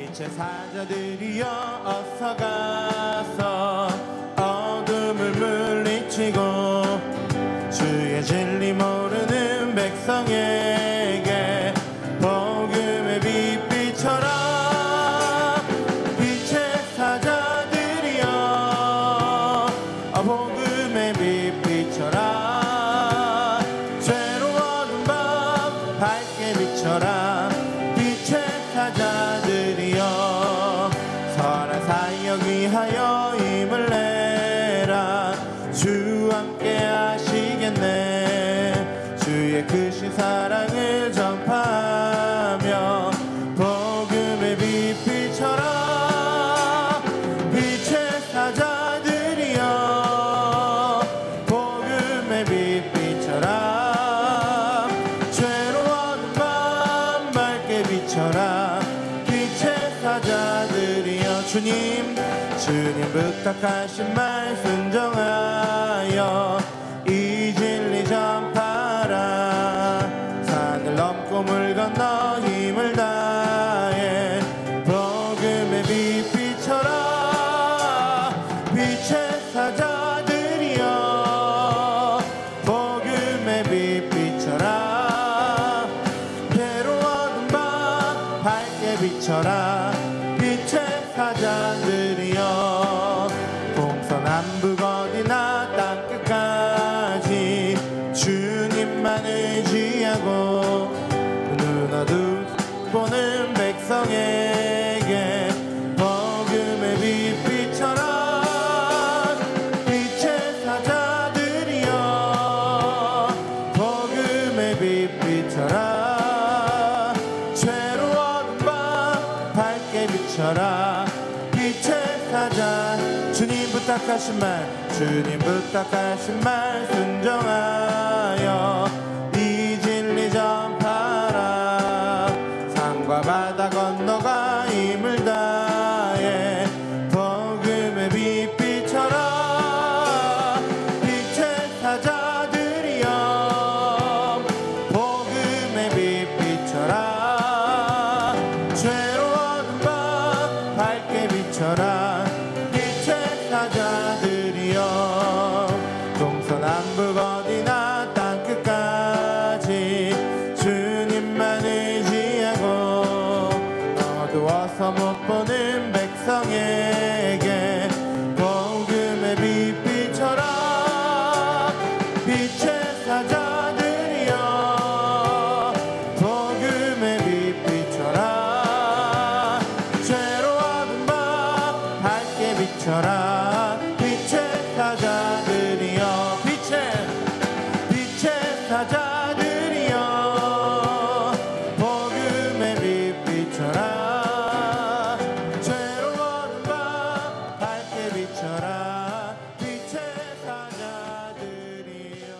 빛의 사자들이여 어서 가서 어둠을 물리치고 주의 진리 모르는 백성에게 복음의 빛 비춰라. 빛의 사자들이여 복음의 빛 비춰라. 죄로운 밤 밝게 비춰라. 빛의 사자들이여 선한 사역 위하여 힘을 내라. 주 함께 하시겠네. 주의 크신 사랑을 전파하며 복음의 빛 비춰라. 빛의 사자들이여 복음의 빛 비춰라. 죄로운 밤 밝게 비춰라. 빛의 사자들이여 주님 부탁하신 말 순종하여 이 진리 전파라. 산을 넘고 물 건너 힘을 다해 복음의 빛 비춰라. 빛의 사자들이여 복음의 빛 비춰라. 괴로운 밤 밝게 비춰라. 빛의 사자들이여 동서남북 어디나 땅끝까지 주님만 의지하고 눈 어두운 보는 백성에게 복음의 빛 비춰라. 빛의 사자들이여 복음의 빛 비춰라. 죄로운 밤 밝게 비춰라. 빛의 사자 주님 부탁하신 말 순종하여 이 진리 전파라. 산과 바다 건너가 힘을 다해 복음의 빛 비춰라. 빛의 사자들이여 복음의 빛 비춰라. 죄로운 밤 밝게 비춰라. 빛의 사자들이여 동서남북 어디나 땅끝까지 주님만 의지하고 어두워서 못 보는 백성에게 복음의 빛 비춰라. 빛의 사자들이여 복음의 빛 비춰라. 죄로운 밤 밝게 비춰라. 빛의 사자들이여 빛의 사자들이여 복음의 빛 비춰라. 죄로운 밤 밝게 비춰라. 빛의 사자들이여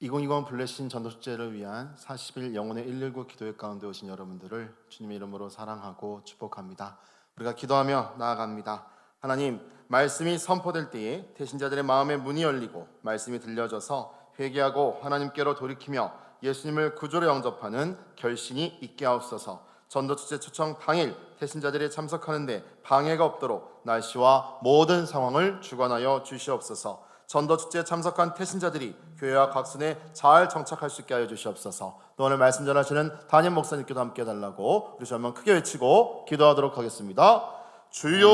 2020 블레싱 전도축제를 위한 40일 영혼의 119 기도회 가운데 오신 여러분들을 주님의 이름으로 사랑하고 축복합니다. 우리가 기도하며 나아갑니다. 하나님, 말씀이 선포될 때에 태신자들의 마음의 문이 열리고 말씀이 들려져서 회개하고 하나님께로 돌이키며 예수님을 구주로 영접하는 결심이 있게 하옵소서. 전도축제 초청 당일 태신자들이 참석하는데 방해가 없도록 날씨와 모든 상황을 주관하여 주시옵소서. 전도축제에 참석한 태신자들이 교회와 각순에 잘 정착할 수 있게 하여 주시옵소서. 또 오늘 말씀 전하시는 담임 목사님께도 함께 해달라고 우리 한번 크게 외치고 기도하도록 하겠습니다. 주여,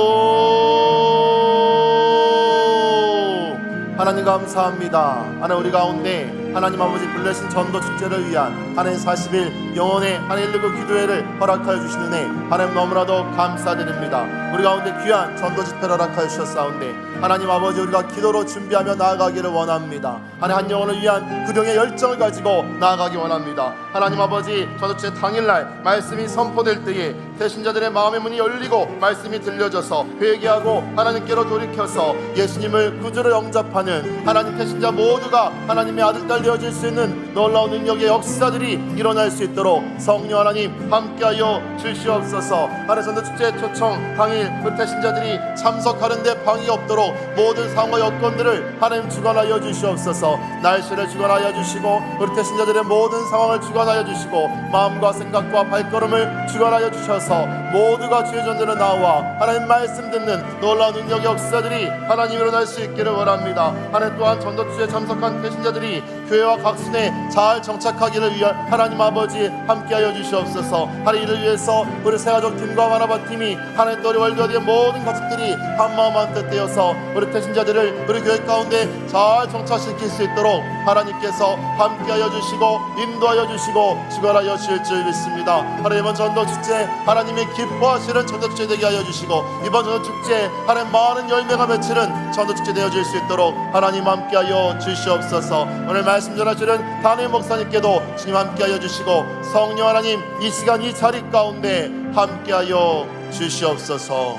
하나님 감사합니다. 하나님 우리 가운데 하나님 아버지 불러신 전도축제를 위한 하나님 40일 영혼의 하나님 119 기도회를 허락하여 주신 은혜 하나님 너무나도 감사드립니다. 우리 가운데 귀한 전도집회를 허락하여 주셨사온데 하나님 아버지 우리가 기도로 준비하며 나아가기를 원합니다. 하나님 한 영혼을 위한 구령의 열정을 가지고 나아가기 원합니다. 하나님 아버지 전도축제 당일날 말씀이 선포될 때에 태신자들의 마음의 문이 열리고 말씀이 들려져서 회개하고 하나님께로 돌이켜서 예수님을 구주로 영접하는 하나님 태신자 모두가 하나님의 아들 딸 부활되어질 수 있는 놀라운 능력의 역사들이 일어날 수 있도록 성령 하나님 함께하여 주시옵소서. 하나님 전도축제 초청 당일 불태신자들이 참석하는데 방이 없도록 모든 상황과 여건들을 하나님 주관하여 주시옵소서. 날씨를 주관하여 주시고 불태신자들의 모든 상황을 주관하여 주시고 마음과 생각과 발걸음을 주관하여 주셔서 모두가 주의 전전에 나와 하나님 말씀 듣는 놀라운 능력의 역사들이 하나님 일어날 수 있기를 원합니다. 하나님 또한 전도축제에 참석한 배신자들이 교회와 각순에 잘 정착하기를 위해 하나님 아버지 함께하여 주시옵소서. 하나님 이를 위해서 우리 새가족 팀과 만화바 팀이 하나님 또 우리 월드와드의 모든 가족들이 한마음 한뜻 되어서 우리 배신자들을 우리 교회 가운데 잘 정착시킬 수 있도록 하나님께서 함께하여 주시고 인도하여 주시고 주관하여 주실 줄 믿습니다. 하나님 이번 전도축제 하나님이 기뻐하시는 전도축제 되게 하여 주시고 이번 전도축제 하나님 많은 열매가 맺히는 전도축제 되어질 수 있도록 하나님 함께하여 주시옵소서. 오늘 말씀 전하시는 담임 목사님께도 주님 함께하여 주시고 성령 하나님 이 시간 이 자리 가운데 함께하여 주시옵소서.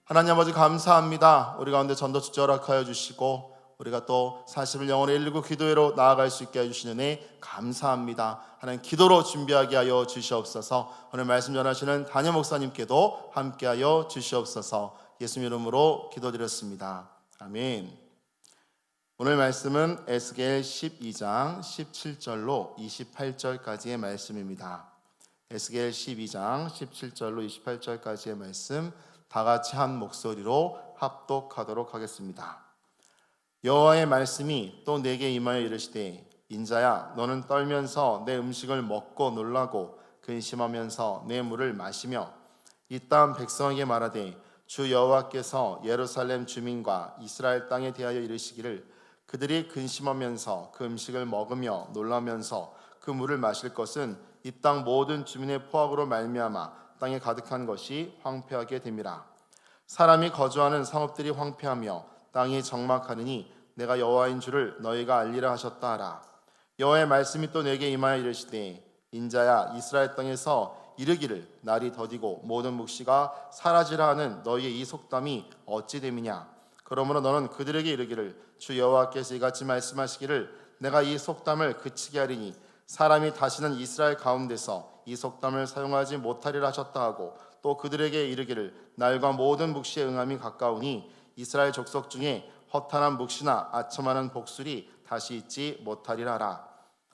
하나님 아버지 감사합니다. 우리 가운데 전도축제 허락하여 주시고 우리가 또 40일 영혼의 119 기도회로 나아갈 수 있게 해주시는 은혜 감사합니다. 하나님 기도로 준비하게 하여 주시옵소서. 오늘 말씀 전하시는 담임 목사님께도 함께하여 주시옵소서. 예수님 이름으로 기도드렸습니다. 아멘. 오늘 말씀은 에스겔 12장 17절로 28절까지의 말씀입니다. 에스겔 12장 17절로 28절까지의 말씀 다 같이 한 목소리로 합독하도록 하겠습니다. 여호와의 말씀이 또 내게 임하여 이르시되 인자야 너는 떨면서 내 음식을 먹고 놀라고 근심하면서 내 물을 마시며 이 땅 백성에게 말하되 주 여호와께서 예루살렘 주민과 이스라엘 땅에 대하여 이르시기를 그들이 근심하면서 그 음식을 먹으며 놀라면서 그 물을 마실 것은 이 땅 모든 주민의 포악으로 말미암아 땅에 가득한 것이 황폐하게 됨이라. 사람이 거주하는 성읍들이 황폐하며 땅이 적막하느니 내가 여호와인 줄을 너희가 알리라 하셨다 하라. 여호와의 말씀이 또 내게 임하여 이르시되 인자야 이스라엘 땅에서 이르기를 날이 더디고 모든 묵시가 사라지라 하는 너희의 이 속담이 어찌 됨이냐. 그러므로 너는 그들에게 이르기를 주 여호와께서 이같이 말씀하시기를 내가 이 속담을 그치게 하리니 사람이 다시는 이스라엘 가운데서 이 속담을 사용하지 못하리라 하셨다 하고 또 그들에게 이르기를 날과 모든 묵시의 응함이 가까우니 이스라엘 족속 중에 허탄한 묵시나 아첨하는 복술이 다시 있지 못하리라 하라.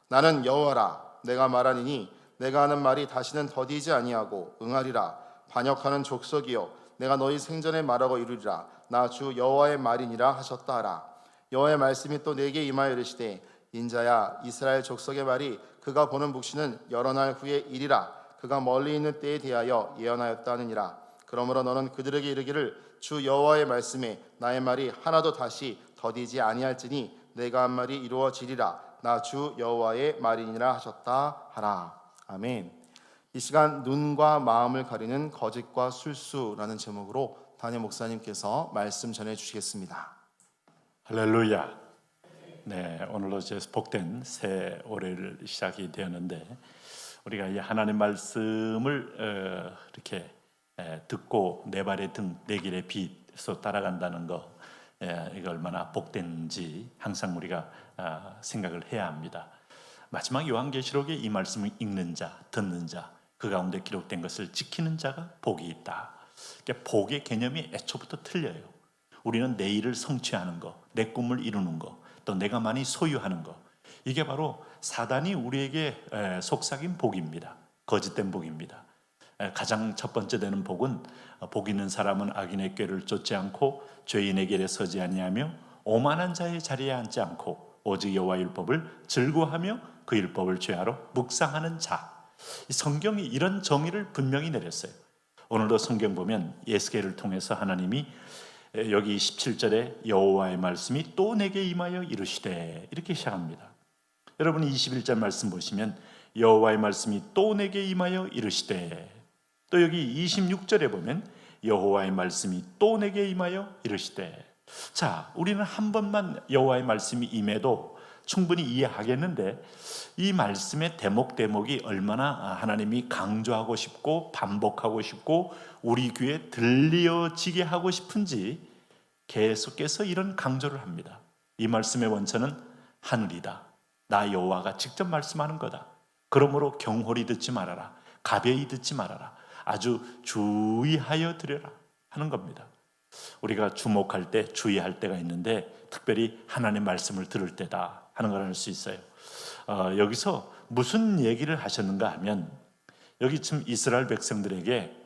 나는 여호와라. 내가 말하니니 내가 하는 말이 다시는 더디지 아니하고 응하리라. 반역하는 족속이여 내가 너희 생전에 말하고 이루리라. 나 주 여호와의 말이니라 하셨다 하라. 여호와의 말씀이 또 내게 임하여 이르시되 인자야 이스라엘 족속의 말이 그가 보는 묵시는 여러 날 후에 이리라. 그가 멀리 있는 때에 대하여 예언하였다 하느니라. 그러므로 너는 그들에게 이르기를 주 여호와의 말씀에 나의 말이 하나도 다시 더디지 아니할지니 내가 한 말이 이루어지리라. 나 주 여호와의 말이니라 하셨다 하라. 아멘. 이 시간 눈과 마음을 가리는 거짓과 술수라는 제목으로 담임 목사님께서 말씀 전해 주시겠습니다. 할렐루야. 네, 오늘로 이제 복된 새 올해를 시작이 되었는데 우리가 이 하나님 말씀을 이렇게 듣고 내 발의 등 내 길의 빛으로 따라간다는 거 이거 얼마나 복된지 항상 우리가 생각을 해야 합니다. 마지막 요한계시록에 이 말씀을 읽는 자, 듣는 자, 그 가운데 기록된 것을 지키는 자가 복이 있다. 그러니까 복의 개념이 애초부터 틀려요. 우리는 내 일을 성취하는 거, 내 꿈을 이루는 거, 또 내가 많이 소유하는 거, 이게 바로 사단이 우리에게 속삭인 복입니다. 거짓된 복입니다. 가장 첫 번째 되는 복은 복 있는 사람은 악인의 꾀를 쫓지 않고 죄인의 길에 서지 아니하며 오만한 자의 자리에 앉지 않고 오직 여호와 율법을 즐거워하며 그 율법을 죄하러 묵상하는 자. 이 성경이 이런 정의를 분명히 내렸어요. 오늘도 성경 보면 에스겔을 통해서 하나님이 여기 17절에 여호와의 말씀이 또 내게 임하여 이르시되 이렇게 시작합니다. 여러분 21절 말씀 보시면 여호와의 말씀이 또 내게 임하여 이르시되, 또 여기 26절에 보면 여호와의 말씀이 또 내게 임하여 이르시되. 자, 우리는 한 번만 여호와의 말씀이 임해도 충분히 이해하겠는데 이 말씀의 대목이 얼마나 하나님이 강조하고 싶고 반복하고 싶고 우리 귀에 들려지게 하고 싶은지 계속해서 이런 강조를 합니다. 이 말씀의 원천은 하늘이다. 나 여호와가 직접 말씀하는 거다. 그러므로 경홀히 듣지 말아라. 가벼이 듣지 말아라. 아주 주의하여 들으라 하는 겁니다. 우리가 주목할 때, 주의할 때가 있는데 특별히 하나님 말씀을 들을 때다 하는 걸 알 수 있어요. 여기서 무슨 얘기를 하셨는가 하면 여기 지금 이스라엘 백성들에게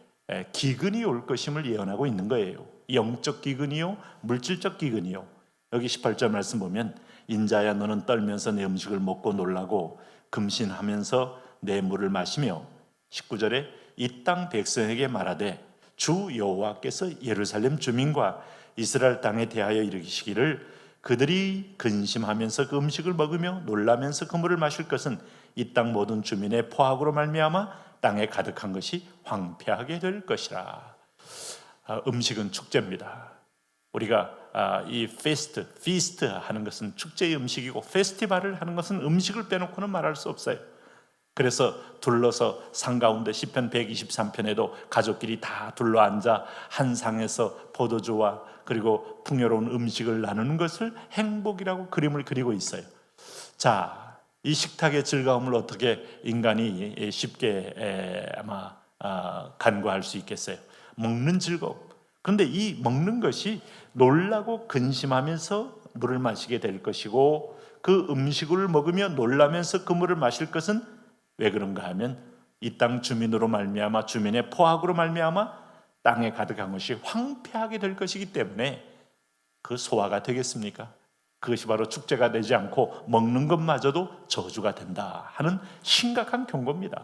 기근이 올 것임을 예언하고 있는 거예요. 영적 기근이요, 물질적 기근이요. 여기 18절 말씀 보면 인자야 너는 떨면서 내 음식을 먹고 놀라고 금신하면서 내 물을 마시며 19절에 이 땅 백성에게 말하되 주 여호와께서 예루살렘 주민과 이스라엘 땅에 대하여 이르시기를 그들이 근심하면서 그 음식을 먹으며 놀라면서 그 물을 마실 것은 이 땅 모든 주민의 포악으로 말미암아 땅에 가득한 것이 황폐하게 될 것이라. 음식은 축제입니다. 우리가 이 feast 하는 것은 축제의 음식이고 페스티벌을 하는 것은 음식을 빼놓고는 말할 수 없어요. 그래서 둘러서 상 가운데 시편 123편에도 가족끼리 다 둘러앉아 한 상에서 포도주와 그리고 풍요로운 음식을 나누는 것을 행복이라고 그림을 그리고 있어요. 자, 이 식탁의 즐거움을 어떻게 인간이 쉽게 아마 간과할 수 있겠어요? 먹는 즐거움. 그런데 이 먹는 것이 놀라고 근심하면서 물을 마시게 될 것이고 그 음식을 먹으며 놀라면서 그 물을 마실 것은 왜 그런가 하면 이 땅 주민으로 말미암아 주민의 포악으로 말미암아 땅에 가득한 것이 황폐하게 될 것이기 때문에 그 소화가 되겠습니까? 그것이 바로 축제가 되지 않고 먹는 것마저도 저주가 된다 하는 심각한 경고입니다.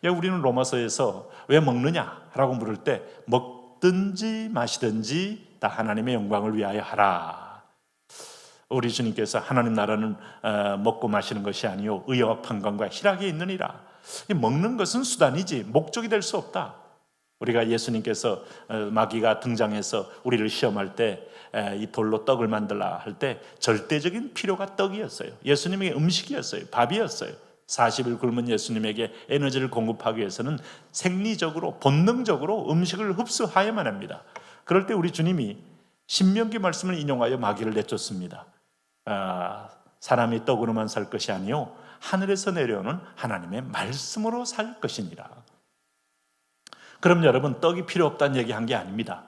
우리는 로마서에서 왜 먹느냐라고 물을 때 먹든지 마시든지 다 하나님의 영광을 위하여 하라. 우리 주님께서 하나님 나라는 먹고 마시는 것이 아니요 의와 평강과 희락이 있느니라. 먹는 것은 수단이지 목적이 될 수 없다. 우리가 예수님께서 마귀가 등장해서 우리를 시험할 때 이 돌로 떡을 만들라 할 때 절대적인 필요가 떡이었어요. 예수님에게 음식이었어요. 밥이었어요. 40일 굶은 예수님에게 에너지를 공급하기 위해서는 생리적으로 본능적으로 음식을 흡수하여야만 합니다. 그럴 때 우리 주님이 신명기 말씀을 인용하여 마귀를 내쫓습니다. 사람이 떡으로만 살 것이 아니요 하늘에서 내려오는 하나님의 말씀으로 살 것이니라. 그럼 여러분 떡이 필요 없다는 얘기한 게 아닙니다.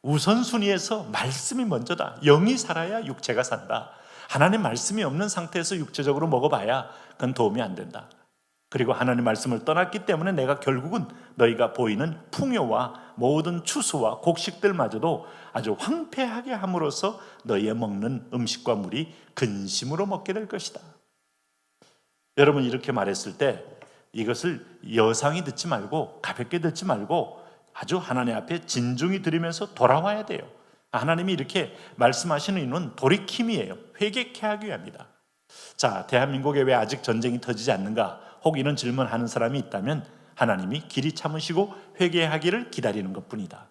우선순위에서 말씀이 먼저다. 영이 살아야 육체가 산다. 하나님 말씀이 없는 상태에서 육체적으로 먹어봐야 그건 도움이 안 된다. 그리고 하나님 말씀을 떠났기 때문에 내가 결국은 너희가 보이는 풍요와 모든 추수와 곡식들마저도 아주 황폐하게 함으로써 너희의 먹는 음식과 물이 근심으로 먹게 될 것이다. 여러분 이렇게 말했을 때 이것을 여상히 듣지 말고 가볍게 듣지 말고 아주 하나님 앞에 진중히 들으면서 돌아와야 돼요. 하나님이 이렇게 말씀하시는 이유는 돌이킴이에요. 회개케 하기 위함이다. 자, 대한민국에 왜 아직 전쟁이 터지지 않는가? 혹 이런 질문하는 사람이 있다면 하나님이 길이 참으시고 회개하기를 기다리는 것뿐이다.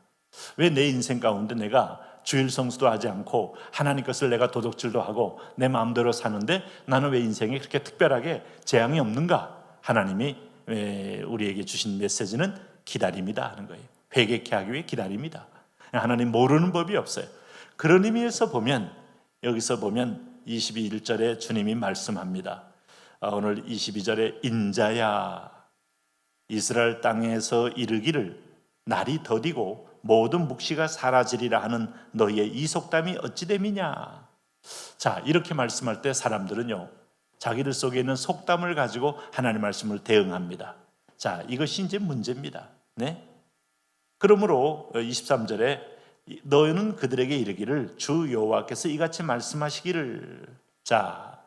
왜 내 인생 가운데 내가 주일 성수도 하지 않고 하나님 것을 내가 도둑질도 하고 내 마음대로 사는데 나는 왜 인생에 그렇게 특별하게 재앙이 없는가? 하나님이 우리에게 주신 메시지는 기다림이다 하는 거예요. 회개케 하기 위해 기다립니다. 하나님 모르는 법이 없어요. 그런 의미에서 보면 여기서 보면 21절에 주님이 말씀합니다. 오늘 22절에 인자야 이스라엘 땅에서 이르기를 날이 더디고 모든 묵시가 사라지리라 하는 너희의 이 속담이 어찌 됨이냐. 자, 이렇게 말씀할 때 사람들은요 자기들 속에 있는 속담을 가지고 하나님 말씀을 대응합니다. 자, 이것이 이제 문제입니다. 네? 그러므로 23절에 너희는 그들에게 이르기를 주 여호와께서 이같이 말씀하시기를. 자,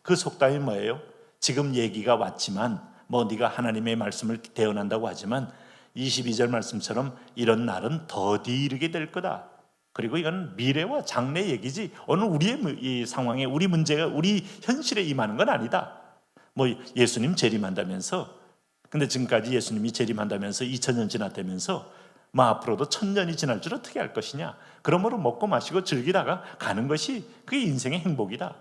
그 속담이 뭐예요? 지금 얘기가 왔지만 네가 하나님의 말씀을 대언한다고 하지만 22절 말씀처럼 이런 날은 더디 이르게 될 거다. 그리고 이건 미래와 장래 얘기지 오늘 우리의 이 상황에 우리 문제가 우리 현실에 임하는 건 아니다. 예수님 재림한다면서 근데 지금까지 예수님이 재림한다면서 2000년 지났다면서 앞으로도 1000년이 지날 줄 어떻게 알 것이냐. 그러므로 먹고 마시고 즐기다가 가는 것이 그게 인생의 행복이다.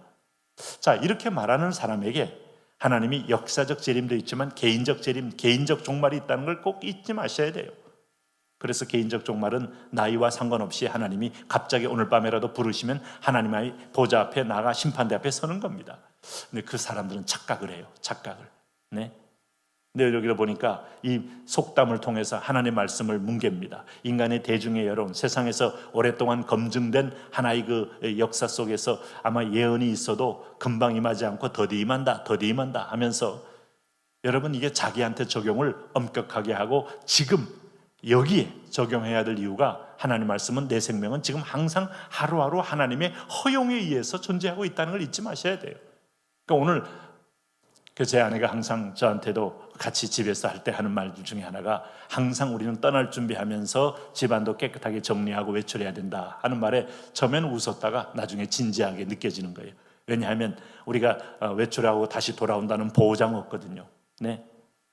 자, 이렇게 말하는 사람에게 하나님이 역사적 재림도 있지만 개인적 재림, 개인적 종말이 있다는 걸 꼭 잊지 마셔야 돼요. 그래서 개인적 종말은 나이와 상관없이 하나님이 갑자기 오늘 밤에라도 부르시면 하나님의 보좌 앞에 나가 심판대 앞에 서는 겁니다. 근데 그 사람들은 착각을 해요. 착각을. 네. 근데 여기를 보니까 이 속담을 통해서 하나님의 말씀을 뭉갭니다. 인간의 대중의 여론, 세상에서 오랫동안 검증된 하나의 그 역사 속에서 아마 예언이 있어도 금방 임하지 않고 더디 임한다, 더디 임한다 하면서 여러분 이게 자기한테 적용을 엄격하게 하고 지금 여기에 적용해야 될 이유가 하나님 말씀은 내 생명은 지금 항상 하루하루 하나님의 허용에 의해서 존재하고 있다는 걸 잊지 마셔야 돼요. 그러니까 오늘 제 아내가 항상 저한테도 같이 집에서 할 때 하는 말 중에 하나가 항상 우리는 떠날 준비하면서 집안도 깨끗하게 정리하고 외출해야 된다 하는 말에 처음에는 웃었다가 나중에 진지하게 느껴지는 거예요. 왜냐하면 우리가 외출하고 다시 돌아온다는 보장 없거든요. 네.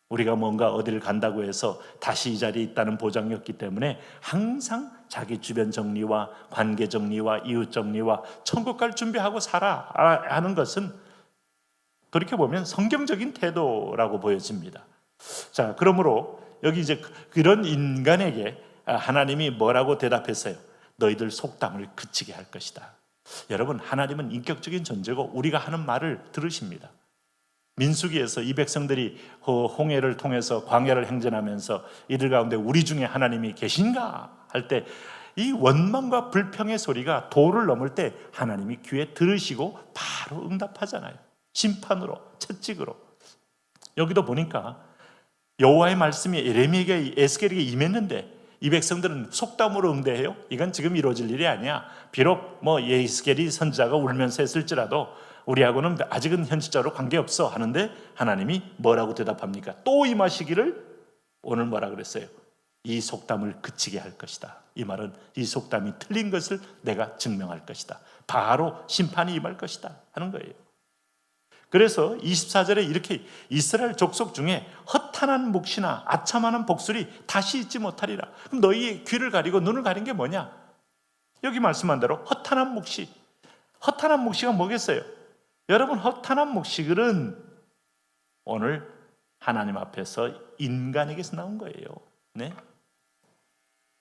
우리가 뭔가 어디를 간다고 해서 다시 이 자리에 있다는 보장이 없기 때문에 항상 자기 주변 정리와 관계 정리와 이웃 정리와 천국 갈 준비하고 살아 하는 것은 그렇게 보면 성경적인 태도라고 보여집니다. 자, 그러므로 여기 이제 그런 인간에게 하나님이 뭐라고 대답했어요? 너희들 속담을 그치게 할 것이다. 여러분, 하나님은 인격적인 존재고 우리가 하는 말을 들으십니다. 민수기에서 이 백성들이 홍해를 통해서 광야를 행전하면서 이들 가운데 우리 중에 하나님이 계신가 할 때 이 원망과 불평의 소리가 도를 넘을 때 하나님이 귀에 들으시고 바로 응답하잖아요. 심판으로, 채찍으로. 여기도 보니까 여호와의 말씀이 예레미야에게 에스겔에게 임했는데 이 백성들은 속담으로 응대해요. 이건 지금 이루어질 일이 아니야. 비록 에스겔이 선지자가 울면서 했을지라도 우리하고는 아직은 현실적으로 관계없어 하는데 하나님이 뭐라고 대답합니까? 또 임하시기를 오늘 뭐라 그랬어요? 이 속담을 그치게 할 것이다. 이 말은 이 속담이 틀린 것을 내가 증명할 것이다. 바로 심판이 임할 것이다 하는 거예요. 그래서 24절에 이렇게 이스라엘 족속 중에 허탄한 묵시나 아참하는 복술이 다시 있지 못하리라. 그럼 너희의 귀를 가리고 눈을 가린 게 뭐냐? 여기 말씀한 대로 허탄한 묵시. 허탄한 묵시가 뭐겠어요? 여러분, 허탄한 묵시글은 오늘 하나님 앞에서 인간에게서 나온 거예요. 네?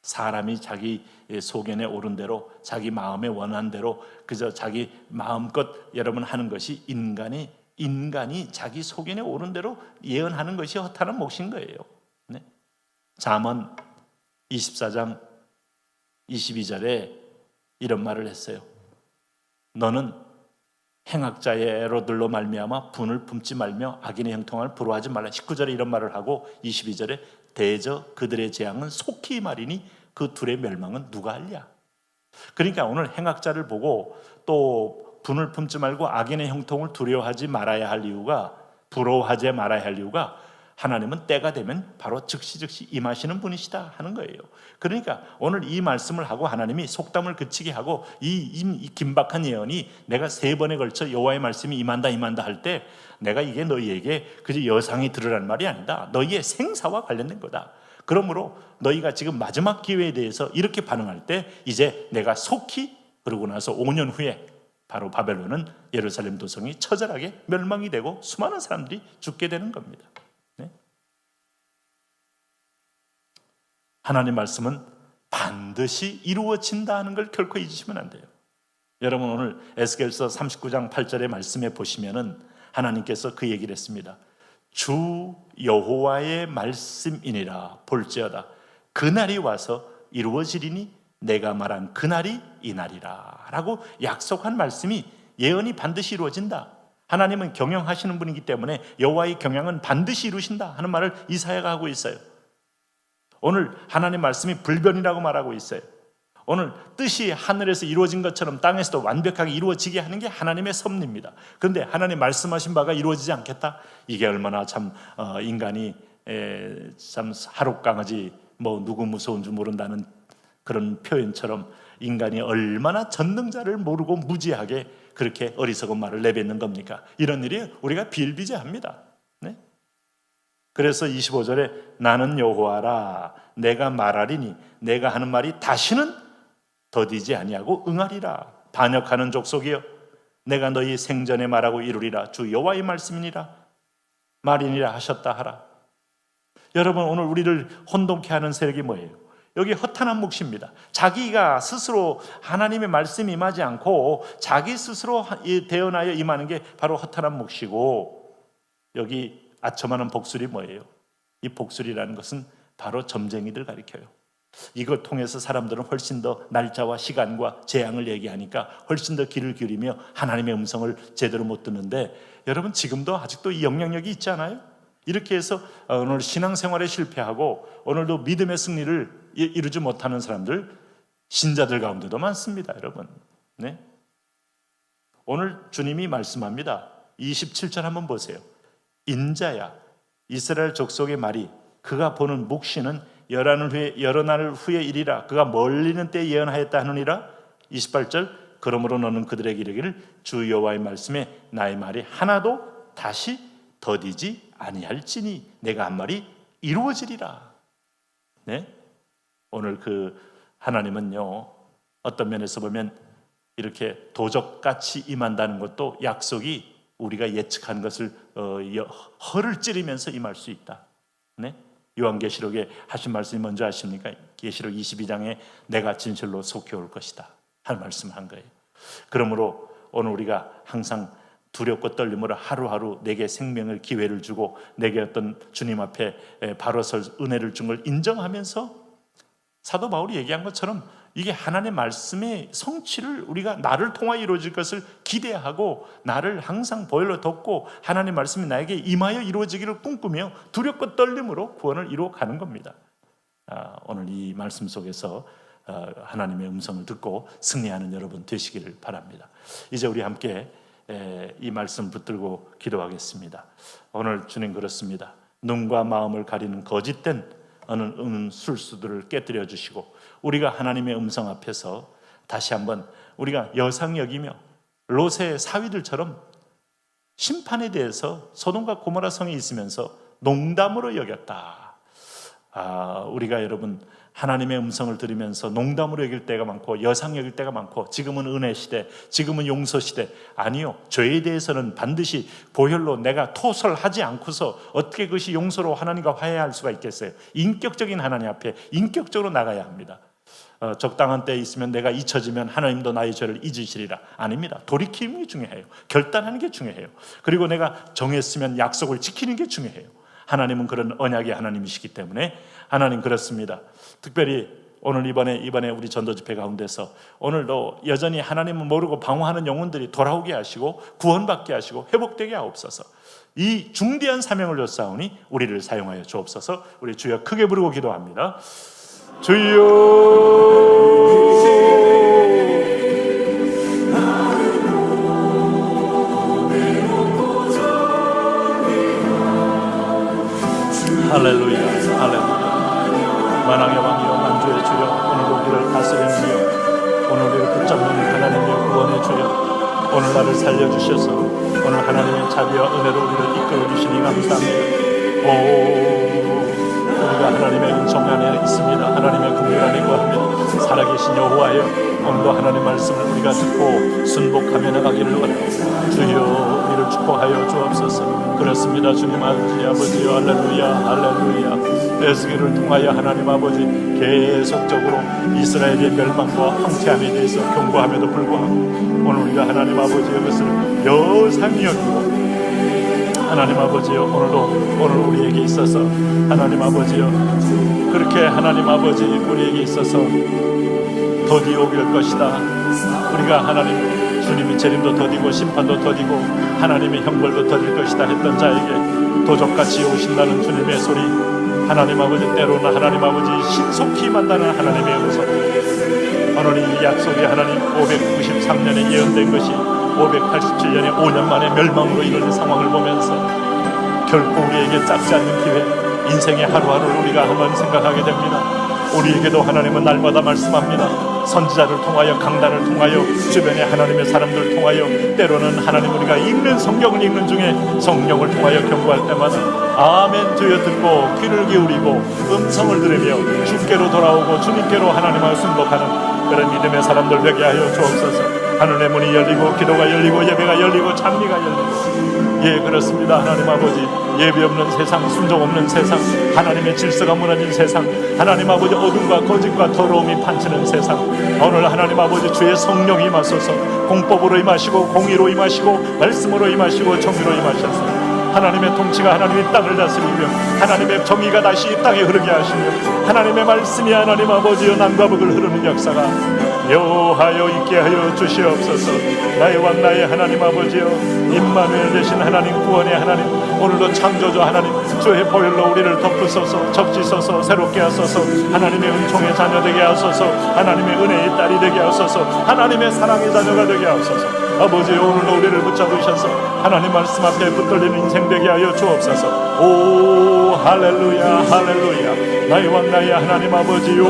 사람이 자기 소견에 오른 대로 자기 마음에 원한 대로 그저 자기 마음껏 여러분 하는 것이 인간이 자기 소견에 오른 대로 예언하는 것이 허탄한 몫인 거예요. 네? 잠언 24장 22절에 이런 말을 했어요. 너는 행악자의 애로들로 말미암아 분을 품지 말며 악인의 형통함을 부러워하지 말라. 19절에 이런 말을 하고 22절에 대저 그들의 재앙은 속히 말이니 그 둘의 멸망은 누가 알랴. 그러니까 오늘 행악자를 보고 또 분을 품지 말고 악인의 형통을 두려워하지 말아야 할 이유가, 부러워하지 말아야 할 이유가 하나님은 때가 되면 바로 즉시 임하시는 분이시다 하는 거예요. 그러니까 오늘 이 말씀을 하고 하나님이 속담을 그치게 하고 이 긴박한 예언이 내가 3번에 걸쳐 여호와의 말씀이 임한다 할 때 내가 이게 너희에게 그저 여상이 들으라는 말이 아니다. 너희의 생사와 관련된 거다. 그러므로 너희가 지금 마지막 기회에 대해서 이렇게 반응할 때 이제 내가 속히 그러고 나서 5년 후에 바로 바벨론은 예루살렘 도성이 처절하게 멸망이 되고 수많은 사람들이 죽게 되는 겁니다. 네? 하나님 말씀은 반드시 이루어진다 하는 걸 결코 잊으시면 안 돼요. 여러분, 오늘 에스겔서 39장 8절의 말씀에 보시면은 하나님께서 그 얘기를 했습니다. 주 여호와의 말씀이니라 볼지어다 그날이 와서 이루어지리니 내가 말한 그날이 이날이라 라고 약속한 말씀이 예언이 반드시 이루어진다. 하나님은 경영하시는 분이기 때문에 여호와의 경영은 반드시 이루신다 하는 말을 이사야가 하고 있어요. 오늘 하나님 말씀이 불변이라고 말하고 있어요. 오늘 뜻이 하늘에서 이루어진 것처럼 땅에서도 완벽하게 이루어지게 하는 게 하나님의 섭리입니다. 그런데 하나님 말씀하신 바가 이루어지지 않겠다? 이게 얼마나 참 인간이 참 하룻강아지 누구 무서운 줄 모른다는 그런 표현처럼 인간이 얼마나 전능자를 모르고 무지하게 그렇게 어리석은 말을 내뱉는 겁니까? 이런 일이 우리가 비일비재합니다. 네? 그래서 25절에 나는 여호와라 내가 말하리니 내가 하는 말이 다시는 더디지 아니하고 응하리라. 반역하는 족속이여 내가 너희 생전에 말하고 이루리라. 주 여호와의 말씀이니라 말이니라 하셨다 하라. 여러분, 오늘 우리를 혼돈케 하는 세력이 뭐예요? 여기 허탄한 묵시입니다. 자기가 스스로 하나님의 말씀이 임하지 않고 자기 스스로 대언하여 임하는 게 바로 허탄한 묵시고, 여기 아첨하는 복술이 뭐예요? 이 복술이라는 것은 바로 점쟁이들 가리켜요. 이걸 통해서 사람들은 훨씬 더 날짜와 시간과 재앙을 얘기하니까 훨씬 더 귀를 기울이며 하나님의 음성을 제대로 못 듣는데, 여러분 지금도 아직도 이 영향력이 있지 않아요? 이렇게 해서 오늘 신앙생활에 실패하고 오늘도 믿음의 승리를 이루지 못하는 사람들, 신자들 가운데도 많습니다, 여러분. 네? 오늘 주님이 말씀합니다. 27절 한번 보세요. 인자야, 이스라엘 족속의 말이 그가 보는 묵시는 여러 날 후에 이리라. 그가 멀리는 때 예언하였다 하느니라. 28절, 그러므로 너는 그들에게 이르기를 주 여호와의 말씀에 나의 말이 하나도 다시 더디지 아니할지니 내가 한 말이 이루어지리라. 네? 오늘 그 하나님은요, 어떤 면에서 보면 이렇게 도적같이 임한다는 것도 약속이 우리가 예측한 것을 허를 찌르면서 임할 수 있다. 네? 요한계시록에 하신 말씀이 뭔지 아십니까? 계시록 22장에 내가 진실로 속히 올 것이다 하는 말씀을 한 거예요. 그러므로 오늘 우리가 항상 두렵고 떨림으로 하루하루 내게 생명을 기회를 주고 내게 어떤 주님 앞에 바로 설 은혜를 준 걸 인정하면서, 사도 바울이 얘기한 것처럼 이게 하나님의 말씀의 성취를 우리가 나를 통하여 이루어질 것을 기대하고 나를 항상 보혈로 덮고 하나님의 말씀이 나에게 임하여 이루어지기를 꿈꾸며 두렵고 떨림으로 구원을 이루어가는 겁니다. 오늘 이 말씀 속에서 하나님의 음성을 듣고 승리하는 여러분 되시기를 바랍니다. 이제 우리 함께 이 말씀 붙들고 기도하겠습니다. 오늘 주님 그렇습니다. 눈과 마음을 가리는 거짓된 어느 술수들을 깨뜨려 주시고 우리가 하나님의 음성 앞에서 다시 한번 우리가 여상 여기며 롯의 사위들처럼 심판에 대해서 소돔과 고모라 성에 있으면서 농담으로 여겼다. 우리가 여러분 하나님의 음성을 들으면서 농담으로 여길 때가 많고 여상 여길 때가 많고, 지금은 은혜 시대, 지금은 용서 시대. 아니요, 죄에 대해서는 반드시 보혈로 내가 토설하지 않고서 어떻게 그것이 용서로 하나님과 화해할 수가 있겠어요? 인격적인 하나님 앞에 인격적으로 나가야 합니다. 적당한 때에 있으면 내가 잊혀지면 하나님도 나의 죄를 잊으시리라. 아닙니다. 돌이키는 게 중요해요. 결단하는 게 중요해요. 그리고 내가 정했으면 약속을 지키는 게 중요해요. 하나님은 그런 언약의 하나님이시기 때문에 하나님 그렇습니다. 특별히 오늘 이번에 우리 전도 집회 가운데서 오늘도 여전히 하나님을 모르고 방황하는 영혼들이 돌아오게 하시고 구원받게 하시고 회복되게 하옵소서. 이 중대한 사명을 줬사오니 우리를 사용하여 주옵소서. 우리 주여 크게 부르고 기도합니다. 주여 할렐루야, 할렐루야. 만왕의 왕이여 만주의 주여, 오늘 우리를 다스리는 이여, 오늘 우리를 붙잡는 하나님이여 구원의 주여, 오늘 나를 살려주셔서 오늘 하나님의 자비와 은혜로 우리를 이끌어주시니 감사합니다. 우리가 하나님의 은총 안에 있습니다. 하나님의 긍휼 안에 거합니다. 살아계신 여호와여, 오늘도 하나님의 말씀을 우리가 듣고 순복하며 나가기를 원합니다. 주여 우리를 축복하여 주옵소서. 그렇습니다. 주님 아버지여, 할렐루야, 할렐루야. 에스겔을 통하여 하나님 아버지 계속적으로 이스라엘의 멸망과 황폐함에 대해서 경고함에도 불구하고 오늘 우리가 하나님 아버지의 것을 여상히 여기고, 하나님 아버지여, 오늘 우리에게 있어서 하나님 아버지여, 그렇게 하나님 아버지 우리에게 있어서 더디 오길 것이다. 우리가 하나님 주님의 재림도 더디고 심판도 더디고 하나님의 형벌도 더딜 것이다 했던 자에게 도적같이 오신다는 주님의 소리, 하나님 아버지 때로는 하나님 아버지 신속히 임한다는 하나님의 음성, 오늘 이 약속이 하나님 593년에 예언된 것이 587년에 5년 만에 멸망으로 이르는 상황을 보면서 결코 우리에게 짧지 않는 기회, 인생의 하루하루를 우리가 한번 생각하게 됩니다. 우리에게도 하나님은 날마다 말씀합니다. 선지자를 통하여, 강단을 통하여, 주변의 하나님의 사람들을 통하여, 때로는 하나님 우리가 읽는 성경을 읽는 중에 성령을 통하여 경고할 때마다 아멘 주여 듣고 귀를 기울이고 음성을 들으며 주께로 돌아오고 주님께로 하나님을 순복하는 그런 믿음의 사람들 되게 하여 주옵소서. 하늘의 문이 열리고 기도가 열리고 예배가 열리고 찬미가 열리고 예, 그렇습니다. 하나님 아버지, 예배 없는 세상, 순종 없는 세상, 하나님의 질서가 무너진 세상, 하나님 아버지 어둠과 거짓과 더러움이 판치는 세상, 오늘 하나님 아버지 주의 성령이 임하소서. 공법으로 임하시고 공의로 임하시고 말씀으로 임하시고 정의로 임하셔서 하나님의 통치가 하나님의 땅을 다스리며 하나님의 정의가 다시 이 땅에 흐르게 하시며 하나님의 말씀이 하나님 아버지여 남과 북을 흐르는 역사가 여호하여 있게 하여 주시옵소서. 나의 왕 나의 하나님 아버지여, 임마누엘 되신 하나님, 구원의 하나님, 오늘도 창조주 하나님, 주의 보혈로 우리를 덮으소서. 적시소서. 새롭게 하소서. 하나님의 은총의 자녀 되게 하소서. 하나님의 은혜의 딸이 되게 하소서. 하나님의 사랑의 자녀가 되게 하소서. 아버지, 오늘도 우리를 붙잡으셔서 하나님 말씀 앞에 붙들리는 인생 되게 하여 주옵소서. 오 할렐루야 할렐루야. 나의 왕 나의 하나님 아버지요,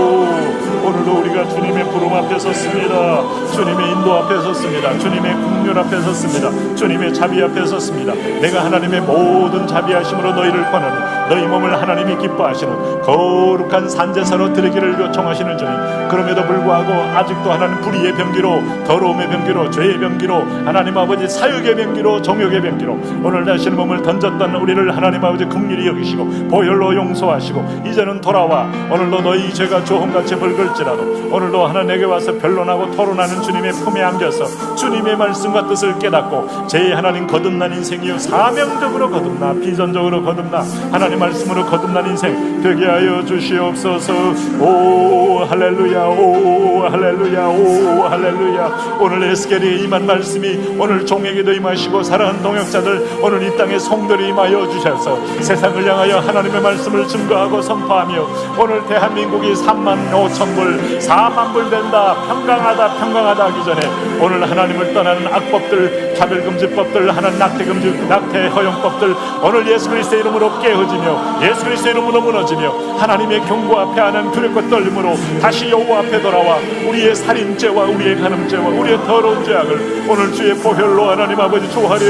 오늘도 우리가 주님의 부름 앞에 섰습니다. 주님의 인도 앞에 섰습니다. 주님의 국률 앞에 섰습니다. 주님의 자비 앞에 섰습니다. 내가 하나님의 모든 자비하심으로 너희를 권하니 너희 몸을 하나님이 기뻐하시는 거룩한 산제사로 드리기를 요청하시는 주님, 그럼에도 불구하고 아직도 하나님 불의의 병기로, 더러움의 병기로, 죄의 병기로, 하나님 아버지 사욕의 병기로, 정욕의 병기로 오늘 자신의 몸을 던졌던 우리를 하나님 아버지 긍휼히 여기시고 보혈로 용서하시고 이제는 돌아와. 오늘도 너희 죄가 조홍같이 붉을지라도 오늘도 하나 내게 와서 변론하고 토론하는 주님의 품에 안겨서 주님의 말씀과 뜻을 깨닫고 제 하나님 거듭난 인생이요, 사명적으로 거듭나 비전적으로 거듭나 하나님 말씀으로 거듭난 인생 되게 하여 주시옵소서. 오 할렐루야 오 할렐루야 오 할렐루야. 오늘 에스겔이 임한 말씀이 오늘 종에게도 임하시고 사랑하는 동역자들 오늘 이 땅에 성들이 임하여 주셔서 세상을 향하여 하나님의 말씀을 증거하고 선포하며 오늘 대한민국이 35,000불 4만불 된다, 평강하다 하기 전에 오늘 하나님을 떠나는 악법들, 차별금지법들, 하나님 낙태금지, 낙태 허용법들 오늘 예수 그리스도의 이름으로 깨어지며 예수 그리스도의 이름으로 무너지며 하나님의 경고 앞에 하는 두렵고 떨림으로 다시 여호와 앞에 돌아와 우리의 살인죄와 우리의 간음죄와 우리의 더러운 죄악을 오늘 주의 보혈로 하나님 아버지 조하려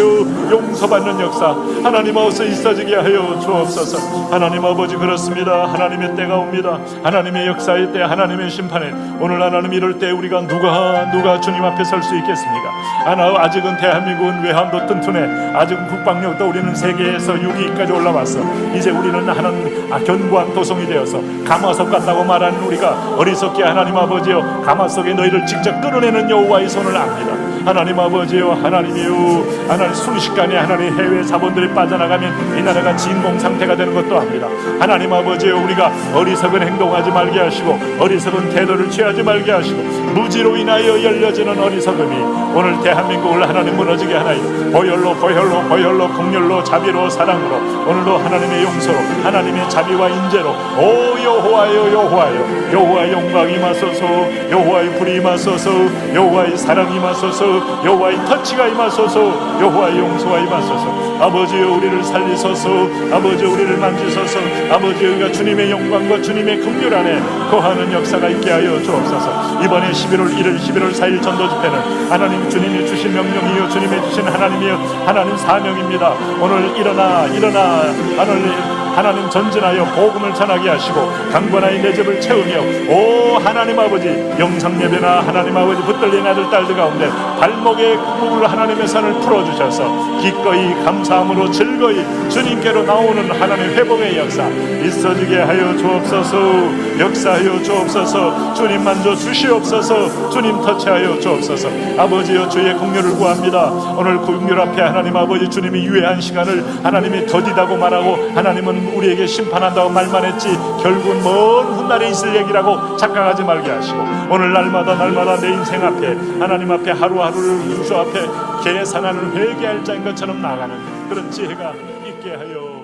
용서받는 역사 하나님 어서 있어지게 하여 주옵소서. 하나님 아버지, 그렇습니다. 하나님의 때가 옵니다. 하나님의 역사의 때, 하나님의 심판에 오늘 하나님 이럴 때 우리가 누가 주님 앞에 설 수 있겠습니까? 아직은 대한민국은 외환도 튼튼해. 아직은 국방력도 우리는 세계에서 6위까지 올라왔어. 이제 우리는 하나님 견고한 도성이 되어서 가마솥 같다고 말하는 우리가 어리석게 하나님 아버지여 가마속에 너희를 직접 끌어내는 여호와의 손을 압니다. 하나님 아버지여, 하나님이여, 하나님 순식간에 하나님 해외 자본들이 빠져나가면 이 나라가 진공 상태가 되는 것도 압니다. 하나님 아버지여, 우리가 어리석은 행동하지 말게 하시고 어리석은 태도를 취하지 말게 하시고 무지로 인하여 열려지는 어리석음이 오늘 대한민국을 하나님 무너지게 하나이다. 보혈로 긍휼로 자비로 사랑으로 오늘도 하나님의 용서로 하나님의 자비와 인재로 오 여호와여 여호와의 영광이 임하소서, 여호와의 불이 임하소서, 여호와의 사랑이 임하소서, 여호와의 터치가 임하소서, 여호와의 용서가 임하소서. 아버지여, 우리를 살리소서. 아버지여, 우리를 만지소서. 아버지여, 우리가 주님의 영광과 주님의 긍휼 안에 거하는 역사가 있게 하여 주옵소서. 이번에 11월 1일 11월 4일 전도 집회는 하나님 주님이 주신 명령이요, 주님이 주신 하나님이요, 하나님 사명입니다. 오늘 일어나 하나님 전진하여 복음을 전하게 하시고 강권하여 내 집을 채우며 오 하나님 아버지, 영상 예배나 하나님 아버지 붙들린 아들 딸들 가운데 발목에 물 하나님의 선을 풀어주셔서 기꺼이 감사함으로 즐거이 주님께로 나오는 하나님 회복의 역사 있어지게 하여 주옵소서. 역사하여 주옵소서. 주님 만져 주시옵소서. 주님 터치하여 주옵소서. 아버지여, 주의 긍휼을 구합니다. 오늘 긍휼 앞에 하나님 아버지 주님이 유예한 시간을 하나님이 더디다고 말하고 하나님은 우리에게 심판한다고 말만 했지 결국은 먼 훗날에 있을 얘기라고 착각하지 말게 하시고 오늘 날마다 내 인생 앞에 하나님 앞에 하루하루를 주 앞에 계산하는 회개할 자인 것처럼 나아가는 그런 지혜가 있게 하여